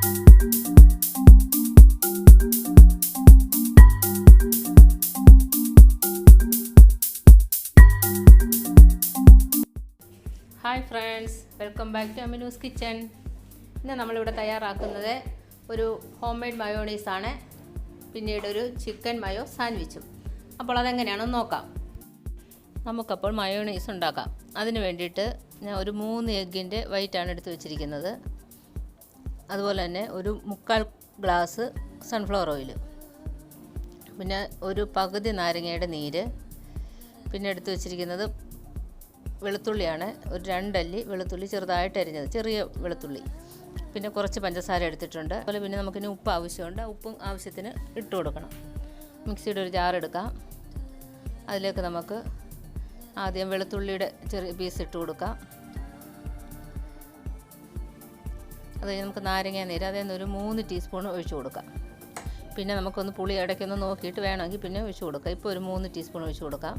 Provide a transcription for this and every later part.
Hi friends, welcome back to Aminu's kitchen. ഇന്ന് നമ്മളിവിടെ തയ്യാറാക്കുന്നത് ഒരു ഹോം മെയ്ഡ് മയോണൈസാണ്, പിന്നീട് ഒരു ചിക്കൻ മയോ സാൻഡ്വിച്ചും. അപ്പോൾ അതെങ്ങനെയാണെന്ന് നോക്കാം. നമുക്കപ്പോൾ മയോണൈസ് ഉണ്ടാക്കാം. അതിന് വേണ്ടിയിട്ട് ഞാൻ ഒരു 3 എഗ്ഗിൻ്റെ വൈറ്റാണ് എടുത്ത് വെച്ചിരിക്കുന്നത്. അതുപോലെ തന്നെ ഒരു 3/4 ഗ്ലാസ് സൺഫ്ലവർ ഓയിൽ, പിന്നെ ഒരു പകുതി നാരങ്ങയുടെ നീര്, പിന്നെ എടുത്ത് വെച്ചിരിക്കുന്നത് വെളുത്തുള്ളിയാണ്. ഒരു 2 അല്ലി വെളുത്തുള്ളി ചെറുതായിട്ട് അരിഞ്ഞത്, ചെറിയ വെളുത്തുള്ളി, പിന്നെ കുറച്ച് പഞ്ചസാര എടുത്തിട്ടുണ്ട്. അതുപോലെ പിന്നെ നമുക്കിനി ഉപ്പ് ആവശ്യമുണ്ട്. ഉപ്പും ആവശ്യത്തിന് ഇട്ട് കൊടുക്കണം. മിക്സിയുടെ ഒരു ജാർ എടുക്കാം. അതിലേക്ക് നമുക്ക് ആദ്യം വെളുത്തുള്ളിയുടെ ചെറിയ പീസ് ഇട്ട് കൊടുക്കാം. അത് കഴിഞ്ഞ് നമുക്ക് നാരങ്ങ നീര് അതിൽ നിന്ന് ഒരു 3 ടീസ്പൂൺ ഒഴിച്ച് കൊടുക്കാം. പിന്നെ നമുക്കൊന്ന് പുളി ഇടയ്ക്കൊന്ന് നോക്കിയിട്ട് വേണമെങ്കിൽ പിന്നെ ഒഴിച്ച് കൊടുക്കാം. ഇപ്പോൾ ഒരു 3 ടീസ്പൂൺ ഒഴിച്ച് കൊടുക്കാം.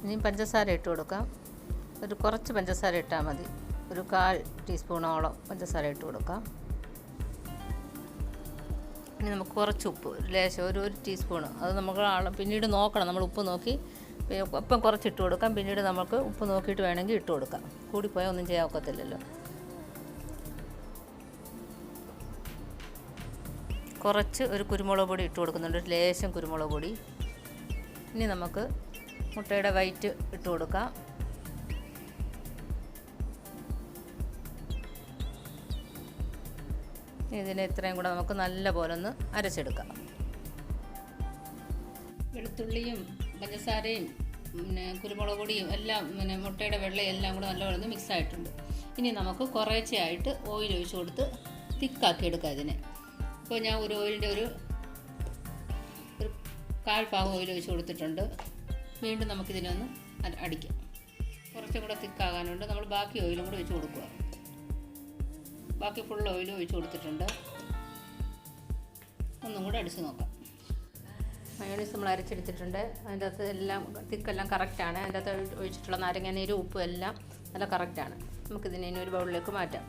ഇനി പഞ്ചസാര ഇട്ട് കൊടുക്കാം. ഒരു കുറച്ച് പഞ്ചസാര ഇട്ടാൽ മതി. ഒരു 1/4 ടീസ്പൂണോളം പഞ്ചസാര ഇട്ട് കൊടുക്കാം. ഇനി നമുക്ക് കുറച്ച് ഉപ്പ്, ലേശം ഒരു ടീസ്പൂണ്, അത് നമുക്ക് പിന്നീട് നോക്കണം. നമ്മൾ ഉപ്പ് നോക്കി ഇപ്പം കുറച്ച് ഇട്ട് കൊടുക്കാം. പിന്നീട് നമുക്ക് ഉപ്പ് നോക്കിയിട്ട് വേണമെങ്കിൽ ഇട്ട് കൊടുക്കാം. കൂടിപ്പോയാൽ ഒന്നും ചെയ്യാൻ ഒക്കത്തില്ലല്ലോ. കുറച്ച് ഒരു കുരുമുളക് പൊടി ഇട്ട് കൊടുക്കുന്നുണ്ട്, ഒരു ലേശം കുരുമുളക് പൊടി. ഇനി നമുക്ക് മുട്ടയുടെ വൈറ്റ് ഇട്ട് കൊടുക്കാം. ഇതിനെ ഇത്രയും കൂടെ നമുക്ക് നല്ല പോലെ ഒന്ന് അരച്ചെടുക്കാം. വെളുത്തുള്ളിയും പഞ്ചസാരയും പിന്നെ കുരുമുളക് പൊടിയും എല്ലാം പിന്നെ മുട്ടയുടെ വെള്ളയും എല്ലാം കൂടെ നല്ലപോലെ ഒന്ന് മിക്സ് ആയിട്ടുണ്ട്. ഇനി നമുക്ക് കുറേശ്ശെയായിട്ട് ഓയിൽ ഒഴിച്ച് കൊടുത്ത് തിക്കാക്കി എടുക്കാം ഇതിനെ. ഇപ്പോൾ ഞാൻ ഒരു ഓയിലിൻ്റെ ഒരു 1/4 ഭാഗം ഓയിൽ ഒഴിച്ച് കൊടുത്തിട്ടുണ്ട്. വീണ്ടും നമുക്കിതിനൊന്ന് അടിക്കാം. കുറച്ചും കൂടെ തിക്കാകാനുണ്ട്. നമ്മൾ ബാക്കി ഓയിലും കൂടെ ഒഴിച്ച് കൊടുക്കുക. ബാക്കി ഫുൾ ഓയിലും ഒഴിച്ച് കൊടുത്തിട്ടുണ്ട്. ഒന്നും കൂടെ അടിച്ച് നോക്കാം. മയോണൈസ് നമ്മൾ അരച്ചെടുത്തിട്ടുണ്ട്. അതിൻ്റെ അകത്ത് എല്ലാം തിക്കെല്ലാം കറക്റ്റാണ്. അതിൻ്റെ അകത്ത് ഒഴിച്ചിട്ടുള്ള നാരങ്ങ നീരും ഉപ്പും എല്ലാം നല്ല കറക്റ്റാണ്. നമുക്കിതിനെ ഇനി ഒരു ബൗളിലേക്ക് മാറ്റാം.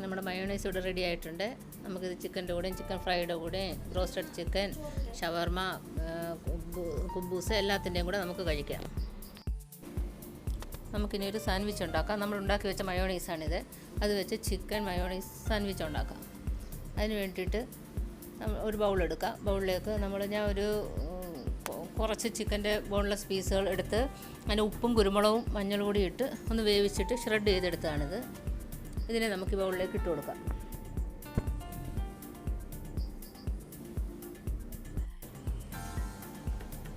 നമ്മുടെ മയോണൈസ് ഇവിടെ റെഡി ആയിട്ടുണ്ട്. നമുക്കിത് ചിക്കൻ്റെ കൂടെയും ചിക്കൻ ഫ്രൈയുടെ കൂടെയും ബ്രോസ്റ്റഡ് ചിക്കൻ, ഷവർമ, കുബൂസ് എല്ലാത്തിൻ്റെയും കൂടെ നമുക്ക് കഴിക്കാം. നമുക്കിനി ഒരു സാൻഡ്വിച്ച് ഉണ്ടാക്കാം. നമ്മൾ ഉണ്ടാക്കി വെച്ച മയോണൈസാണിത്. അത് വെച്ച് ചിക്കൻ മയോണൈസ് സാൻഡ്വിച്ച് ഉണ്ടാക്കാം. അതിന് വേണ്ടിയിട്ട് ഒരു ബൗളെടുക്കാം. ബൗളിലേക്ക് ഞാൻ ഒരു കുറച്ച് ചിക്കൻ്റെ ബോൺലെസ് പീസുകൾ എടുത്ത് അതിൻ്റെ ഉപ്പും കുരുമുളകും മഞ്ഞൾ കൂടി ഇട്ട് ഒന്ന് വേവിച്ചിട്ട് ഷ്രെഡ് ചെയ്തെടുത്തതാണിത്. ഇതിനെ നമുക്ക് ഈ ബൗളിലേക്ക് ഇട്ട് കൊടുക്കാം.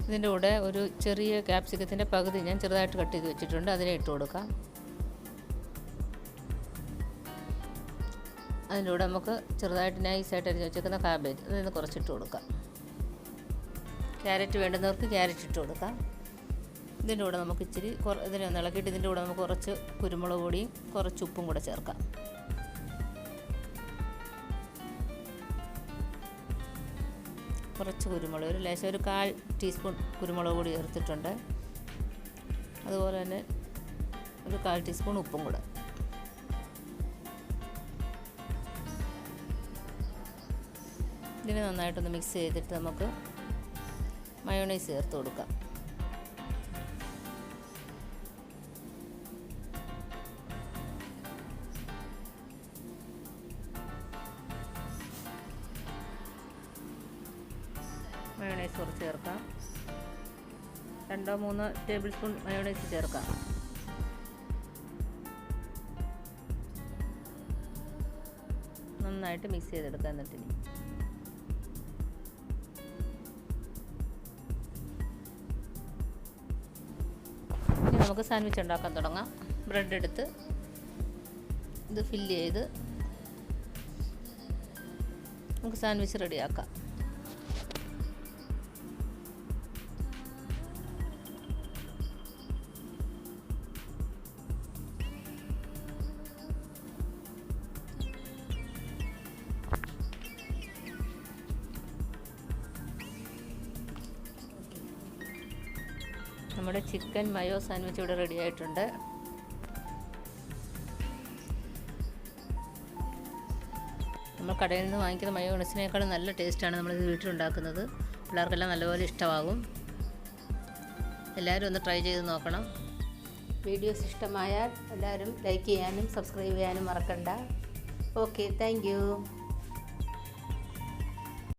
ഇതിൻ്റെ കൂടെ ഒരു ചെറിയ ക്യാപ്സിക്കത്തിൻ്റെ പകുതി ഞാൻ ചെറുതായിട്ട് കട്ട് ചെയ്ത് വെച്ചിട്ടുണ്ട്. അതിനെ ഇട്ട് കൊടുക്കാം. അതിൻ്റെ കൂടെ നമുക്ക് ചെറുതായിട്ട് നൈസായിട്ട് അരിഞ്ഞ് വെച്ചേക്കുന്ന കാബേജ് അതിന് കുറച്ചിട്ട് കൊടുക്കാം. ക്യാരറ്റ് വേണ്ടുന്നവർക്ക് ക്യാരറ്റ് ഇട്ട് കൊടുക്കാം. ഇതിൻ്റെ കൂടെ നമുക്ക് ഇച്ചിരി ഇതിനെ ഒന്ന് ഇളക്കിയിട്ട് ഇതിൻ്റെ കൂടെ നമുക്ക് കുറച്ച് കുരുമുളക് പൊടിയും കുറച്ച് ഉപ്പും കൂടെ ചേർക്കാം. കുറച്ച് കുരുമുളക്, ഒരു ലേശം ഒരു 1/4 ടീസ്പൂൺ കുരുമുളക് പൊടി ചേർത്തിട്ടുണ്ട്. അതുപോലെ തന്നെ ഒരു 1/4 ടീസ്പൂൺ ഉപ്പും കൂടെ. ഇതിനെ നന്നായിട്ടൊന്ന് മിക്സ് ചെയ്തിട്ട് നമുക്ക് മയോണൈസ് ചേർത്ത് കൊടുക്കാം. മയോണൈസ് കുറച്ച് ചേർക്കാം. 2-3 ടേബിൾ സ്പൂൺ മയോണൈസ് ചേർക്കാം. നന്നായിട്ട് മിക്സ് ചെയ്തെടുക്കാം. എന്നിട്ട് ഇനി നമുക്ക് സാൻഡ്വിച്ച് ഉണ്ടാക്കാൻ തുടങ്ങാം. ബ്രെഡ് എടുത്ത് ഇത് ഫില്ല് ചെയ്ത് നമുക്ക് സാൻഡ്വിച്ച് റെഡിയാക്കാം. നമ്മുടെ ചിക്കൻ മയോ സാൻഡ്വിച്ച് ഇവിടെ റെഡി ആയിട്ടുണ്ട്. നമ്മൾ കടയിൽ നിന്ന് വാങ്ങിക്കുന്ന മയോണൈസിനേക്കാളും നല്ല ടേസ്റ്റാണ് നമ്മളിത് വീട്ടിലുണ്ടാക്കുന്നത്. പിള്ളേർക്കെല്ലാം നല്ലപോലെ ഇഷ്ടമാകും. എല്ലാവരും ഒന്ന് ട്രൈ ചെയ്ത് നോക്കണം. വീഡിയോസ് ഇഷ്ടമായാൽ എല്ലാവരും ലൈക്ക് ചെയ്യാനും സബ്സ്ക്രൈബ് ചെയ്യാനും മറക്കണ്ട. Okay, thank you.